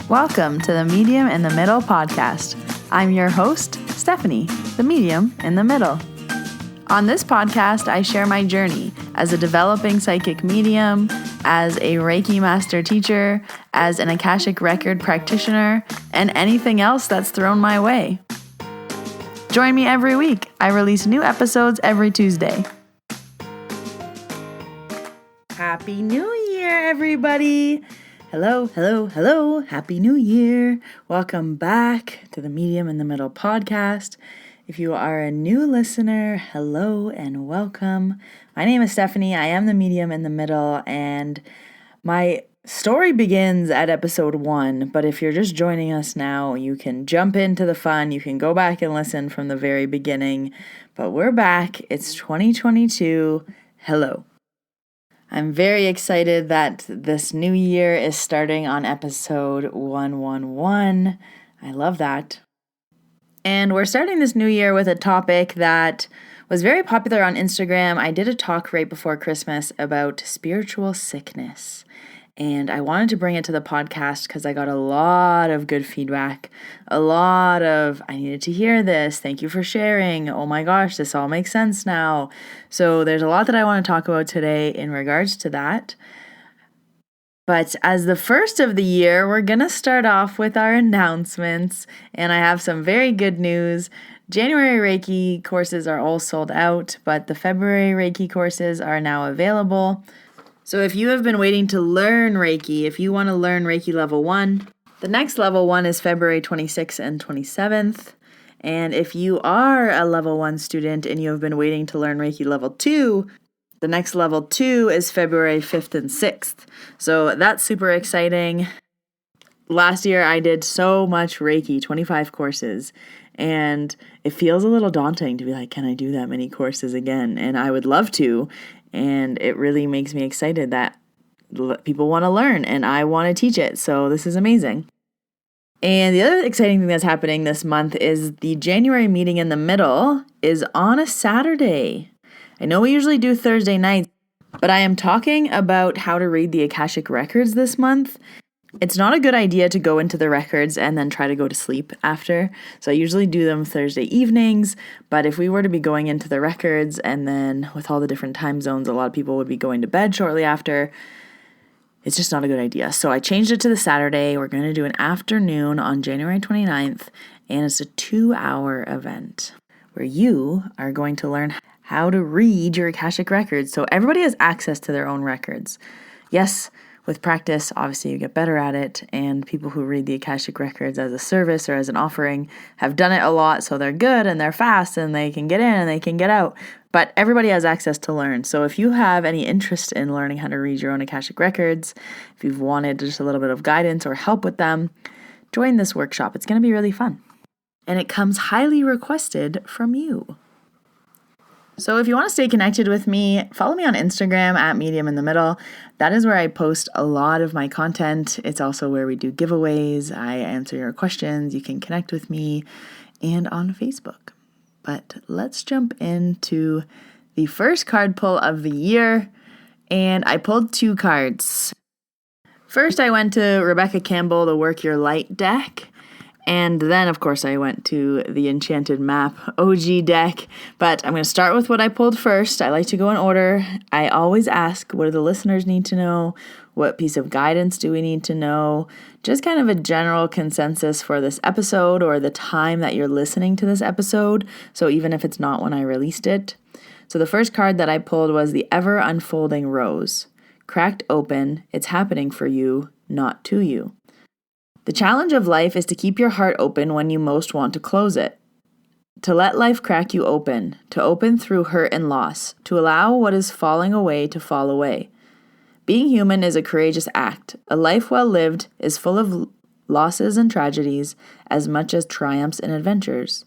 Welcome to the Medium in the Middle podcast. I'm your host, Stephanie, the Medium in the Middle. On this podcast, I share my journey as a developing psychic medium, as a Reiki master teacher, as an Akashic Record practitioner, and anything else that's thrown my way. Join me every week. I release new episodes every Tuesday. Happy New Year, everybody! Hello. Happy New Year. Welcome back to the Medium in the Middle podcast. If you are a new listener, hello and welcome. My name is Stephanie. I am the Medium in the Middle, and my story begins at episode 1, but if you're just joining us now, you can jump into the fun. You can go back and listen from the very beginning, but we're back. It's 2022. Hello. I'm very excited that this new year is starting on episode 111. I love that. And we're starting this new year with a topic that was very popular on Instagram. I did a talk right before Christmas about spiritual sickness. And I wanted to bring it to the podcast because I got a lot of good feedback. A lot of, I needed to hear this. Thank you for sharing. Oh my gosh, this all makes sense now. So there's a lot that I want to talk about today in regards to that. But as the first of the year, we're going to start off with our announcements. And I have some very good news. January Reiki courses are all sold out, but the February Reiki courses are now available. So if you have been waiting to learn Reiki, if you want to learn Reiki level 1, the next level 1 is February 26th and 27th. And if you are a level 1 student and you have been waiting to learn Reiki level 2, the next level 2 is February 5th and 6th. So that's super exciting. Last year I did so much Reiki, 25 courses, and it feels a little daunting to be like, can I do that many courses again? And I would love to. And it really makes me excited that people want to learn and I want to teach it. So this is amazing. And the other exciting thing that's happening this month is the January meeting in the middle is on a Saturday. I know we usually do Thursday nights, but I am talking about how to read the Akashic Records this month. It's not a good idea to go into the records and then try to go to sleep after. So I usually do them Thursday evenings, but if we were to be going into the records and then with all the different time zones, a lot of people would be going to bed shortly after. It's just not a good idea. So I changed it to the Saturday. We're going to do an afternoon on January 29th, and it's a 2-hour event where you are going to learn how to read your Akashic Records. So everybody has access to their own records. Yes, with practice, obviously you get better at it, and people who read the Akashic Records as a service or as an offering have done it a lot, so they're good and they're fast and they can get in and they can get out. But everybody has access to learn. So if you have any interest in learning how to read your own Akashic Records, if you've wanted just a little bit of guidance or help with them, join this workshop. It's going to be really fun. And it comes highly requested from you. So if you want to stay connected with me, follow me on Instagram at Medium in the Middle. That is where I post a lot of my content. It's also where we do giveaways. I answer your questions. You can connect with me, and on Facebook. But let's jump into the first card pull of the year. And I pulled 2 cards. First, I went to Rebecca Campbell, the Work Your Light deck. And then, of course, I went to the Enchanted Map OG deck. But I'm going to start with what I pulled first. I like to go in order. I always ask, what do the listeners need to know? What piece of guidance do we need to know? Just kind of a general consensus for this episode or the time that you're listening to this episode. So even if it's not when I released it. So the first card that I pulled was the Ever Unfolding Rose. Cracked open, it's happening for you, not to you. The challenge of life is to keep your heart open when you most want to close it. To let life crack you open, to open through hurt and loss, to allow what is falling away to fall away. Being human is a courageous act. A life well lived is full of losses and tragedies as much as triumphs and adventures.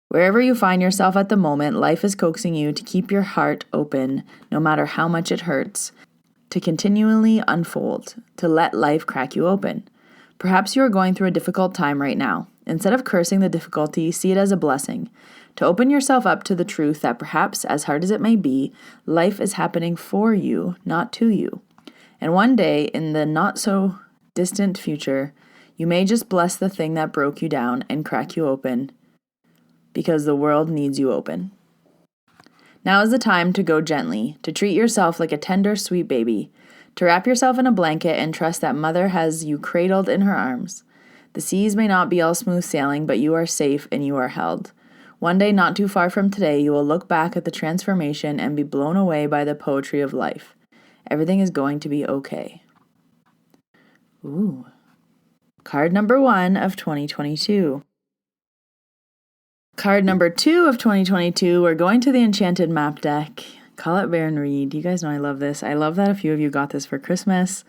Wherever you find yourself at the moment, life is coaxing you to keep your heart open, no matter how much it hurts, to continually unfold, to let life crack you open. Perhaps you are going through a difficult time right now. Instead of cursing the difficulty, see it as a blessing. To open yourself up to the truth that perhaps, as hard as it may be, life is happening for you, not to you. And one day, in the not so distant future, you may just bless the thing that broke you down and crack you open, because the world needs you open. Now is the time to go gently, to treat yourself like a tender, sweet baby, to wrap yourself in a blanket and trust that Mother has you cradled in her arms. The seas may not be all smooth sailing, but you are safe and you are held. One day not too far from today, you will look back at the transformation and be blown away by the poetry of life. Everything is going to be okay. Ooh. Card number 1 of 2022. Card number 2 of 2022, we're going to the Enchanted Map deck. Call it Bear and Read. You guys know I love this. I love that a few of you got this for Christmas.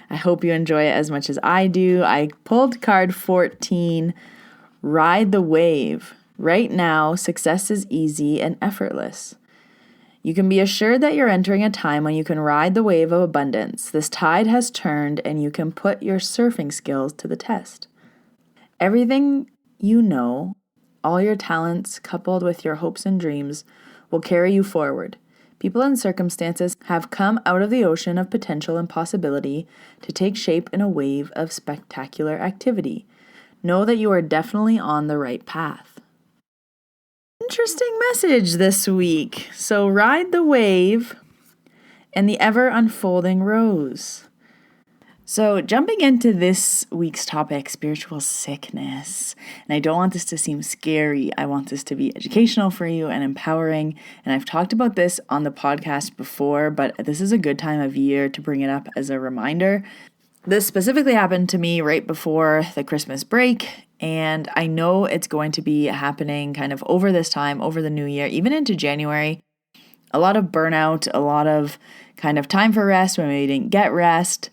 I hope you enjoy it as much as I do. I pulled card 14, Ride the Wave. Right now, success is easy and effortless. You can be assured that you're entering a time when you can ride the wave of abundance. This tide has turned and you can put your surfing skills to the test. Everything you know, all your talents coupled with your hopes and dreams will carry you forward. People and circumstances have come out of the ocean of potential and possibility to take shape in a wave of spectacular activity. Know that you are definitely on the right path. Interesting message this week. So ride the wave and the ever unfolding rose. So jumping into this week's topic, spiritual sickness, and I don't want this to seem scary. I want this to be educational for you and empowering. And I've talked about this on the podcast before, but this is a good time of year to bring it up as a reminder. This specifically happened to me right before the Christmas break, and I know it's going to be happening kind of over this time, over the new year, even into January. A lot of burnout, a lot of kind of time for rest when we didn't get rest.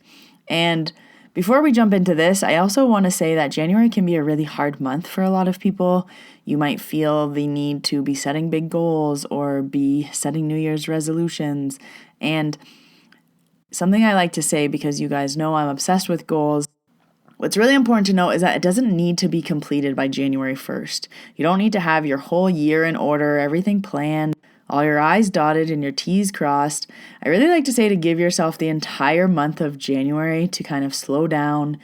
And before we jump into this, I also want to say that January can be a really hard month for a lot of people. You might feel the need to be setting big goals or be setting New Year's resolutions. And something I like to say, because you guys know I'm obsessed with goals, what's really important to know is that it doesn't need to be completed by January 1st. You don't need to have your whole year in order, everything planned, all your I's dotted and your T's crossed. I really like to say to give yourself the entire month of January to kind of slow down,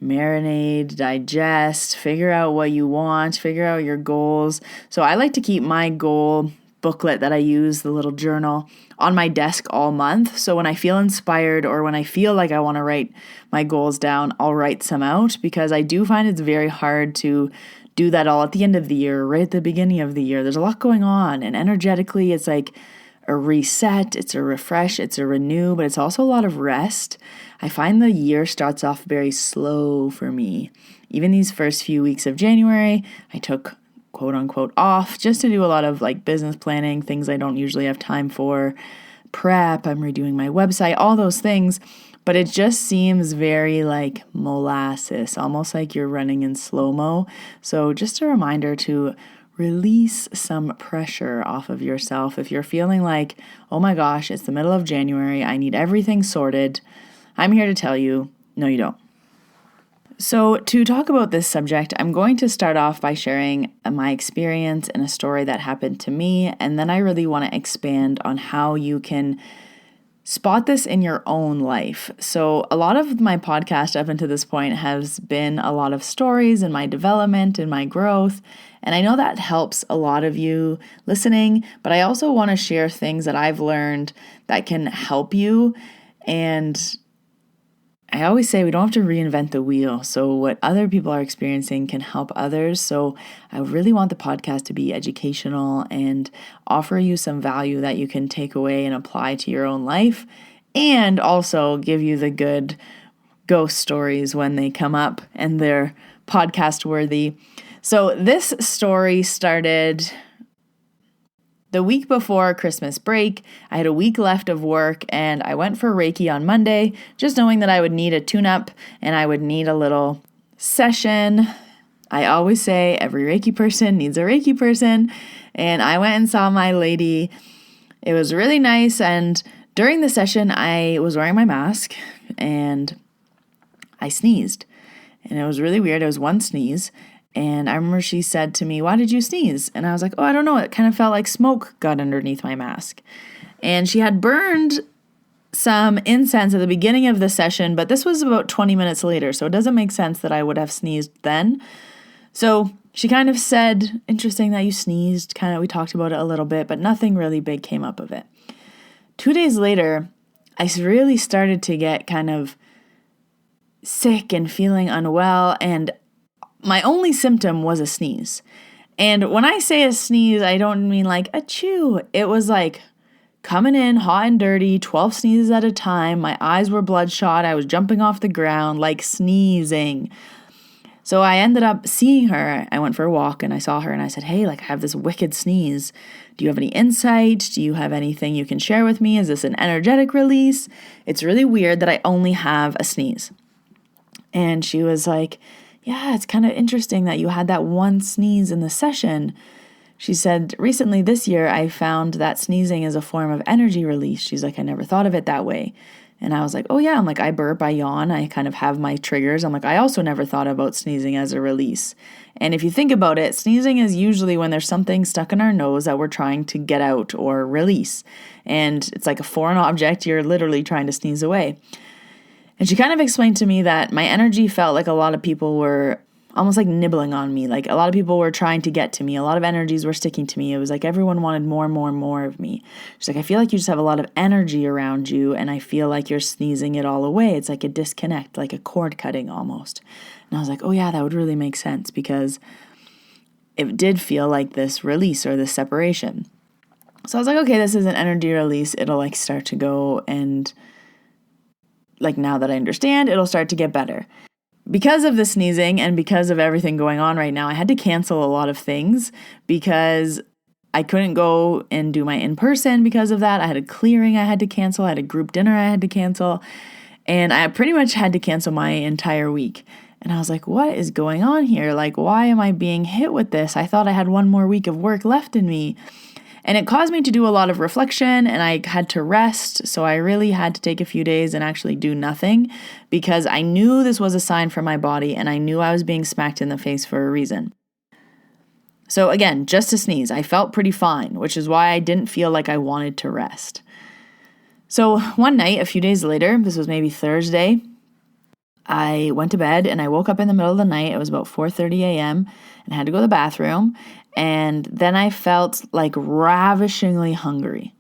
marinate, digest, figure out what you want, figure out your goals. So I like to keep my goal booklet that I use, the little journal, on my desk all month. So when I feel inspired or when I feel like I want to write my goals down, I'll write some out, because I do find it's very hard to do that all at the end of the year, right at the beginning of the year. There's a lot going on, and energetically it's like a reset, it's a refresh, it's a renew, but it's also a lot of rest. I find the year starts off very slow for me. Even these first few weeks of January, I took quote unquote off just to do a lot of like business planning, things I don't usually have time for, prep, I'm redoing my website, all those things. But it just seems very like molasses, almost like you're running in slow-mo. So just a reminder to release some pressure off of yourself. If you're feeling like, oh my gosh, it's the middle of January, I need everything sorted, I'm here to tell you, no, you don't. So to talk about this subject, I'm going to start off by sharing my experience and a story that happened to me. And then I really want to expand on how you can spot this in your own life. So a lot of my podcast up until this point has been a lot of stories and my development and my growth. And I know that helps a lot of you listening, but I also want to share things that I've learned that can help you. And I always say we don't have to reinvent the wheel. So what other people are experiencing can help others. So I really want the podcast to be educational and offer you some value that you can take away and apply to your own life, and also give you the good ghost stories when they come up and they're podcast worthy. So this story started the week before Christmas break. I had a week left of work and I went for Reiki on Monday, just knowing that I would need a tune-up and I would need a little session. I always say every Reiki person needs a Reiki person. And I went and saw my lady. It was really nice. And during the session, I was wearing my mask and I sneezed. And it was really weird. It was one sneeze. And I remember she said to me, "Why did you sneeze?" And I was like, "Oh, I don't know. It kind of felt like smoke got underneath my mask." And she had burned some incense at the beginning of the session, but this was about 20 minutes later, so it doesn't make sense that I would have sneezed then. So she kind of said, interesting that you sneezed, we talked about it a little bit, but nothing really big came up of it. 2 days later, I really started to get kind of sick and feeling unwell, and my only symptom was a sneeze. And when I say a sneeze, I don't mean like achoo. It was like coming in hot and dirty, 12 sneezes at a time. My eyes were bloodshot. I was jumping off the ground, like sneezing. So I ended up seeing her. I went for a walk and I saw her and I said, hey, like I have this wicked sneeze. Do you have any insight? Do you have anything you can share with me? Is this an energetic release? It's really weird that I only have a sneeze. And she was like, yeah, it's kind of interesting that you had that one sneeze in the session. She said, recently this year, I found that sneezing is a form of energy release. She's like, I never thought of it that way. And I was like, oh yeah, I'm like, I burp, I yawn, I kind of have my triggers. I'm like, I also never thought about sneezing as a release. And if you think about it, sneezing is usually when there's something stuck in our nose that we're trying to get out or release. And it's like a foreign object you're literally trying to sneeze away. And she kind of explained to me that my energy felt like a lot of people were almost like nibbling on me. Like a lot of people were trying to get to me. A lot of energies were sticking to me. It was like everyone wanted more and more and more of me. She's like, I feel like you just have a lot of energy around you and I feel like you're sneezing it all away. It's like a disconnect, like a cord cutting almost. And I was like, oh yeah, that would really make sense because it did feel like this release or this separation. So I was like, okay, this is an energy release. It'll like start to go and like now that I understand, it'll start to get better. Because of the sneezing and because of everything going on right now, I had to cancel a lot of things because I couldn't go and do my in-person because of that. I had a clearing I had to cancel. I had a group dinner I had to cancel. And I pretty much had to cancel my entire week. And I was like, what is going on here? Like, why am I being hit with this? I thought I had one more week of work left in me. And it caused me to do a lot of reflection and I had to rest. So I really had to take a few days and actually do nothing because I knew this was a sign from my body and I knew I was being smacked in the face for a reason. So again, just a sneeze. I felt pretty fine, which is why I didn't feel like I wanted to rest. So one night, a few days later, this was maybe Thursday, I went to bed and I woke up in the middle of the night. It was about 4:30 a.m. and I had to go to the bathroom. And then I felt like ravishingly hungry.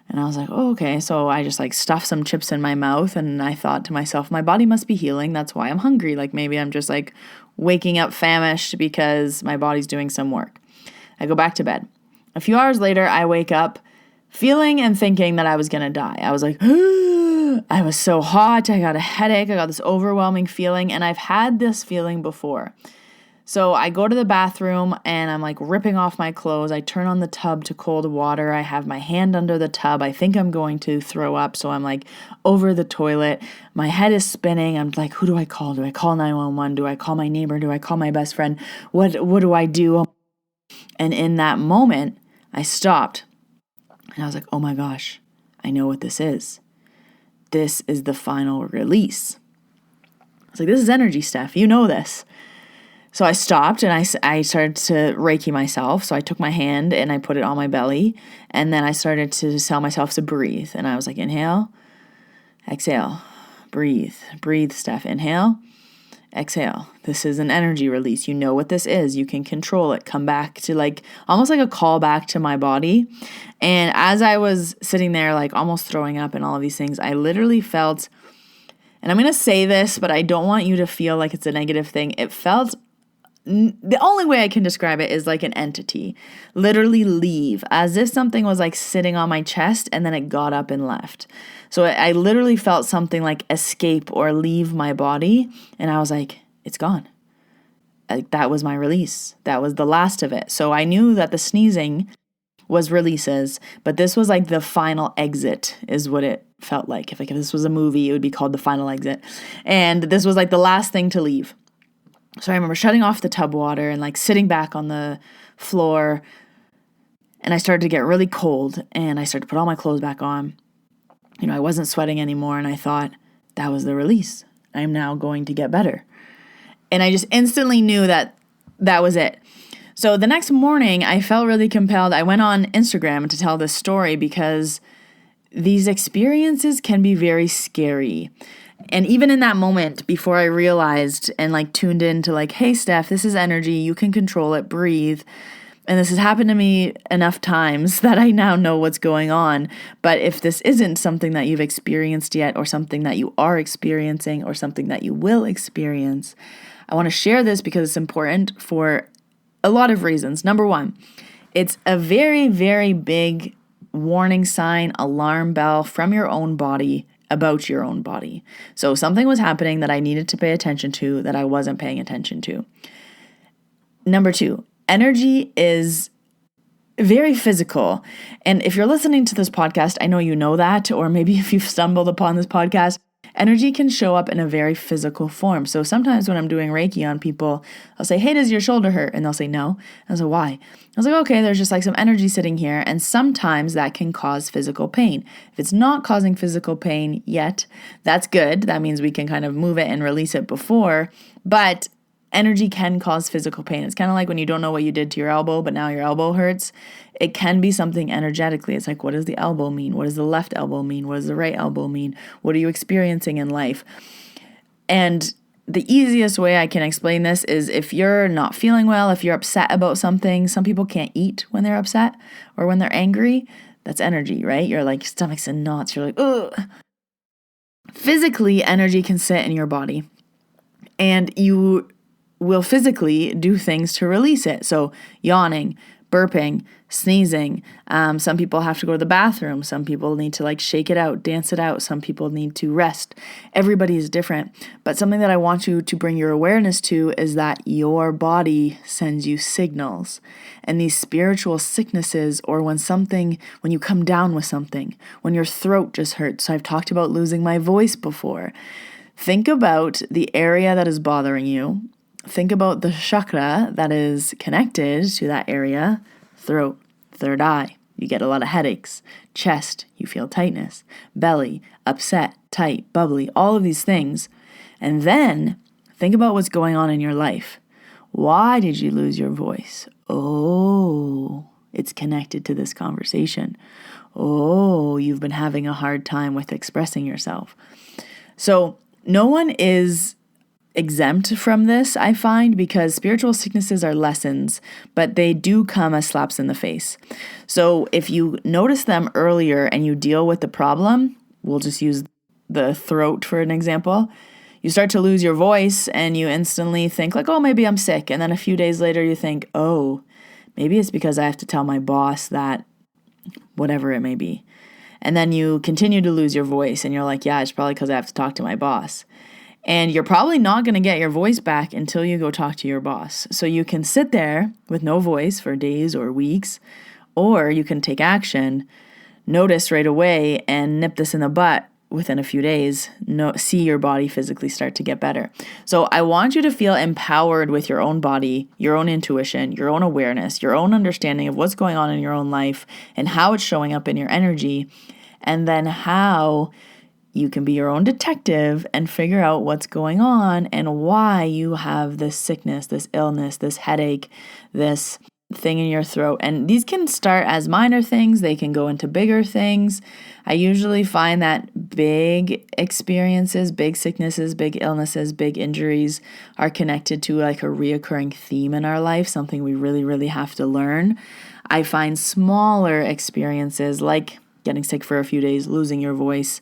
And I was like, oh, okay. So I just like stuffed some chips in my mouth and I thought to myself, my body must be healing. That's why I'm hungry. Like maybe I'm just like waking up famished because my body's doing some work. I go back to bed. A few hours later, I wake up feeling and thinking that I was going to die. I was like, I was so hot. I got a headache. I got this overwhelming feeling. And I've had this feeling before. So I go to the bathroom and I'm like ripping off my clothes. I turn on the tub to cold water. I have my hand under the tub. I think I'm going to throw up. So I'm like over the toilet. My head is spinning. I'm like, who do I call? Do I call 911? Do I call my neighbor? Do I call my best friend? What do I do? And in that moment, I stopped and I was like, oh my gosh, I know what this is. This is the final release. I was like, this is energy stuff. You know this. So I stopped and I started to Reiki myself. So I took my hand and I put it on my belly. And then I started to tell myself to breathe. And I was like, inhale, exhale, breathe, Steph. Inhale, exhale. This is an energy release. You know what this is. You can control it. Come back to like, almost like a call back to my body. And as I was sitting there, like almost throwing up and all of these things, I literally felt, and I'm going to say this, but I don't want you to feel like it's a negative thing. It felt, the only way I can describe it is like an entity literally leave, as if something was like sitting on my chest and then it got up and left. So I literally felt something like escape or leave my body. And I was like, it's gone. Like that was my release. That was the last of it. So I knew that the sneezing was releases, but this was like the final exit is what it felt like. If this was a movie, it would be called The Final Exit. And this was like the last thing to leave. So I remember shutting off the tub water and like sitting back on the floor and I started to get really cold and I started to put all my clothes back on. You know, I wasn't sweating anymore and I thought that was the release. I'm now going to get better. And I just instantly knew that that was it. So the next morning I felt really compelled. I went on Instagram to tell this story because these experiences can be very scary. And even in that moment, before I realized and like tuned in to like, hey, Steph, this is energy. You can control it. Breathe. And this has happened to me enough times that I now know what's going on. But if this isn't something that you've experienced yet, or something that you are experiencing, or something that you will experience, I want to share this because it's important for a lot of reasons. Number one, it's a very, very big warning sign, alarm bell from your own body about your own body. So something was happening that I needed to pay attention to that I wasn't paying attention to. Number two, energy is very physical. And if you're listening to this podcast, I know you know that, or maybe if you've stumbled upon this podcast, energy can show up in a very physical form. So sometimes when I'm doing Reiki on people, I'll say, hey, does your shoulder hurt? And they'll say, no. And I'll say, why? I was like, okay, there's just like some energy sitting here. And sometimes that can cause physical pain. If it's not causing physical pain yet, that's good. That means we can kind of move it and release it before. But energy can cause physical pain. It's kind of like when you don't know what you did to your elbow, but now your elbow hurts. It can be something energetically. It's like, what does the elbow mean? What does the left elbow mean? What does the right elbow mean? What are you experiencing in life? And the easiest way I can explain this is if you're not feeling well, if you're upset about something, some people can't eat when they're upset or when they're angry. That's energy, right? You're like, stomach's in knots. You're like, ugh. Physically, energy can sit in your body, and you will physically do things to release it. So yawning, burping, sneezing. Some people have to go to the bathroom. Some people need to like shake it out, dance it out. Some people need to rest. Everybody is different. But something that I want you to bring your awareness to is that your body sends you signals. And these spiritual sicknesses, or when you come down with something, when your throat just hurts. So I've talked about losing my voice before. Think about the area that is bothering you. Think about the chakra that is connected to that area. Throat, third eye, you get a lot of headaches. Chest, you feel tightness. Belly, upset, tight, bubbly, all of these things. And then think about what's going on in your life. Why did you lose your voice? Oh, it's connected to this conversation. Oh, you've been having a hard time with expressing yourself. So no one is exempt from this, I find, because spiritual sicknesses are lessons, but they do come as slaps in the face. So if you notice them earlier and you deal with the problem, we'll just use the throat for an example. You start to lose your voice and you instantly think like, oh, maybe I'm sick. And then a few days later you think, oh, maybe it's because I have to tell my boss that whatever it may be. And then you continue to lose your voice and you're like, yeah, it's probably because I have to talk to my boss. And you're probably not going to get your voice back until you go talk to your boss. So you can sit there with no voice for days or weeks, or you can take action, notice right away, and nip this in the butt within a few days. See your body physically start to get better. So I want you to feel empowered with your own body, your own intuition, your own awareness, your own understanding of what's going on in your own life and how it's showing up in your energy, and then how you can be your own detective and figure out what's going on and why you have this sickness, this illness, this headache, this thing in your throat. And these can start as minor things. They can go into bigger things. I usually find that big experiences, big sicknesses, big illnesses, big injuries are connected to like a reoccurring theme in our life, something we really, really have to learn. I find smaller experiences like getting sick for a few days, losing your voice,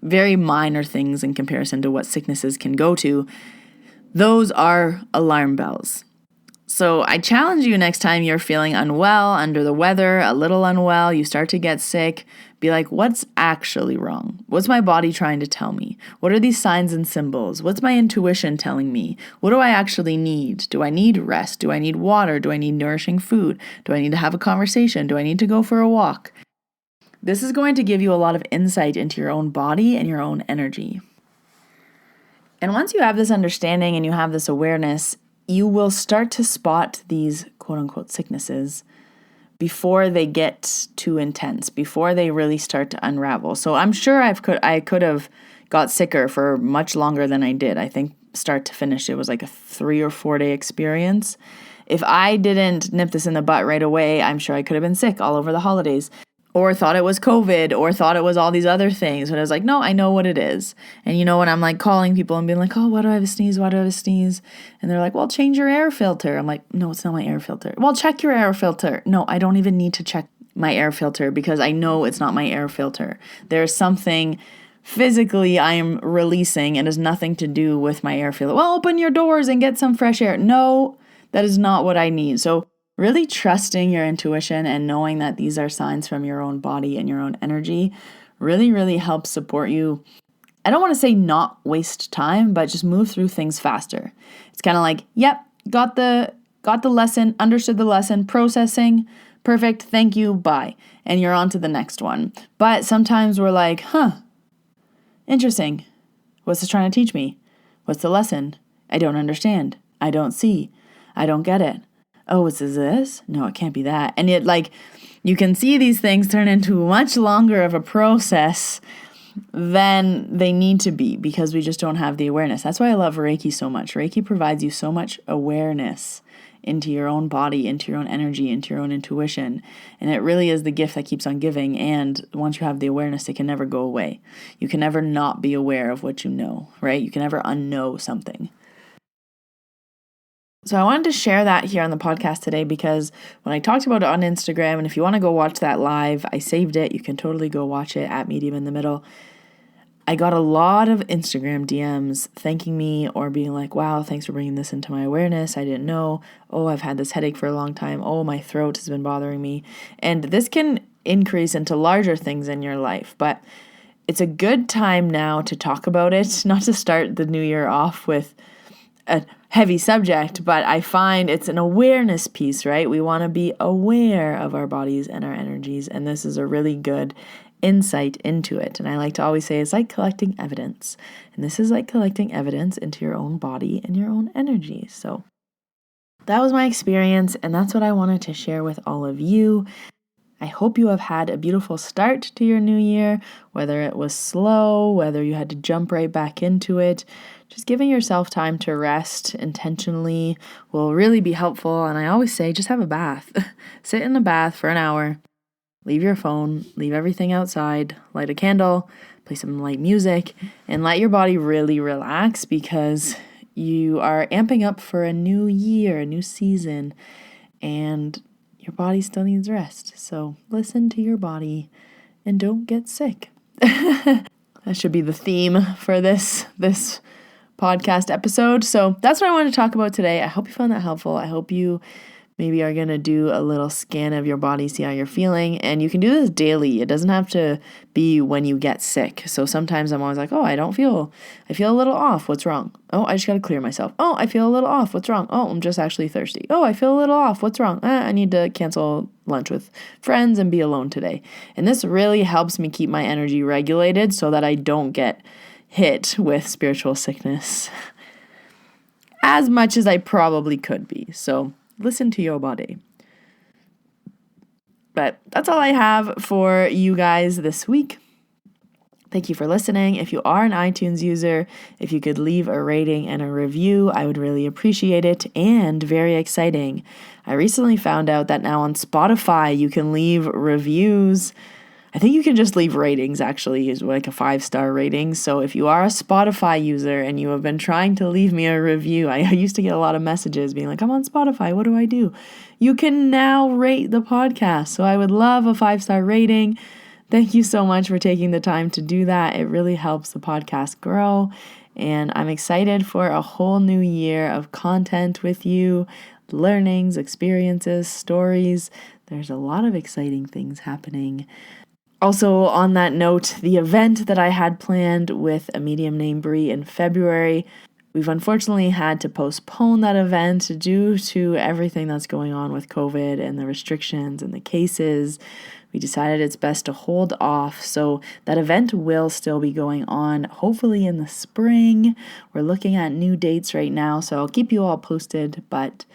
very minor things in comparison to what sicknesses can go to. Those are alarm bells. So I challenge you next time you're feeling unwell, under the weather, a little unwell, you start to get sick, be like, what's actually wrong? What's my body trying to tell me? What are these signs and symbols? What's my intuition telling me? What do I actually need? Do I need rest? Do I need water? Do I need nourishing food? Do I need to have a conversation? Do I need to go for a walk? This is going to give you a lot of insight into your own body and your own energy. And once you have this understanding and you have this awareness, you will start to spot these quote-unquote sicknesses before they get too intense, before they really start to unravel. So I'm sure I could have got sicker for much longer than I did. I think start to finish, it was like a 3 or 4 day experience. If I didn't nip this in the butt right away, I'm sure I could have been sick all over the holidays. or thought it was COVID, or thought it was all these other things. But I was like, no, I know what it is. And when I'm like calling people and being like, oh, why do I have a sneeze? Why do I have a sneeze? And they're like, well, change your air filter. I'm like, no, it's not my air filter. Well, check your air filter. No, I don't even need to check my air filter because I know it's not my air filter. There's something physically I am releasing and has nothing to do with my air filter. Well, open your doors and get some fresh air. No, that is not what I need. So really trusting your intuition and knowing that these are signs from your own body and your own energy really, really helps support you. I don't want to say not waste time, but just move through things faster. It's kind of like, yep, got the lesson, understood the lesson, processing, perfect, thank you, bye. And you're on to the next one. But sometimes we're like, interesting. What's this trying to teach me? What's the lesson? I don't understand. I don't see. I don't get it. Oh, is this? No, it can't be that. And yet, you can see these things turn into much longer of a process than they need to be because we just don't have the awareness. That's why I love Reiki so much. Reiki provides you so much awareness into your own body, into your own energy, into your own intuition. And it really is the gift that keeps on giving. And once you have the awareness, it can never go away. You can never not be aware of what you know, right? You can never unknow something. So I wanted to share that here on the podcast today because when I talked about it on Instagram, and if you want to go watch that live, I saved it. You can totally go watch it at Medium in the Middle. I got a lot of Instagram DMs thanking me or being like, wow, thanks for bringing this into my awareness. I didn't know. Oh, I've had this headache for a long time. Oh, my throat has been bothering me. And this can increase into larger things in your life. But it's a good time now to talk about it, not to start the new year off with a heavy subject, but I find it's an awareness piece, right? We want to be aware of our bodies and our energies, and this is a really good insight into it. And I like to always say it's like collecting evidence, and this is like collecting evidence into your own body and your own energy. So that was my experience, and that's what I wanted to share with all of you. I hope you have had a beautiful start to your new year, whether it was slow, whether you had to jump right back into it. Just giving yourself time to rest intentionally will really be helpful. And I always say, just have a bath. Sit in a bath for an hour. Leave your phone, leave everything outside, light a candle, play some light music, and let your body really relax because you are amping up for a new year, a new season, and your body still needs rest. So listen to your body and don't get sick. That should be the theme for this podcast episode. So that's what I wanted to talk about today. I hope you found that helpful. I hope you maybe are going to do a little scan of your body, see how you're feeling. And you can do this daily. It doesn't have to be when you get sick. So sometimes I'm always like, oh, I feel a little off. What's wrong? Oh, I just got to clear myself. Oh, I feel a little off. What's wrong? Oh, I'm just actually thirsty. Oh, I feel a little off. What's wrong? I need to cancel lunch with friends and be alone today. And this really helps me keep my energy regulated so that I don't get hit with spiritual sickness as much as I probably could be. So listen to your body. But that's all I have for you guys this week. Thank you for listening. If you are an iTunes user, if you could leave a rating and a review, I would really appreciate it. And very exciting, I recently found out that now on Spotify, you can leave reviews. I think you can just leave ratings, actually, is like a 5-star rating. So if you are a Spotify user and you have been trying to leave me a review, I used to get a lot of messages being like, I'm on Spotify, what do I do? You can now rate the podcast. So I would love a 5-star rating. Thank you so much for taking the time to do that. It really helps the podcast grow. And I'm excited for a whole new year of content with you, learnings, experiences, stories. There's a lot of exciting things happening. Also, on that note, the event that I had planned with a medium named Bree in February, we've unfortunately had to postpone that event due to everything that's going on with COVID and the restrictions and the cases. We decided it's best to hold off, so that event will still be going on, hopefully in the spring. We're looking at new dates right now, so I'll keep you all posted, but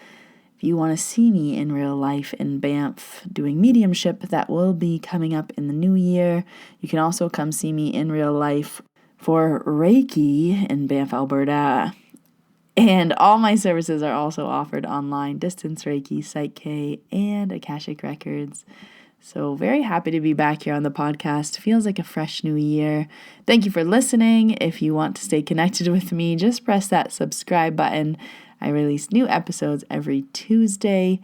if you want to see me in real life in Banff doing mediumship, that will be coming up in the new year. You can also come see me in real life for Reiki in Banff, Alberta. And all my services are also offered online: distance Reiki, PSYCH-K, and Akashic Records. So very happy to be back here on the podcast. Feels like a fresh new year. Thank you for listening. If you want to stay connected with me, just press that subscribe button. I release new episodes every Tuesday.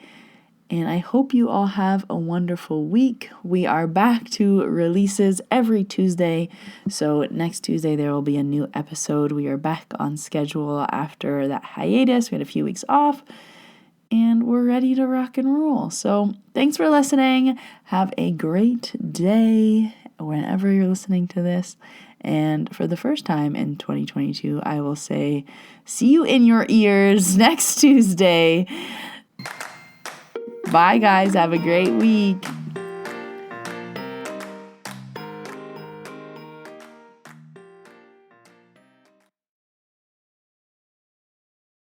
And I hope you all have a wonderful week. We are back to releases every Tuesday. So next Tuesday, there will be a new episode. We are back on schedule after that hiatus. We had a few weeks off. And we're ready to rock and roll. So thanks for listening. Have a great day whenever you're listening to this. And for the first time in 2022, I will say, see you in your ears next Tuesday. Bye, guys. Have a great week.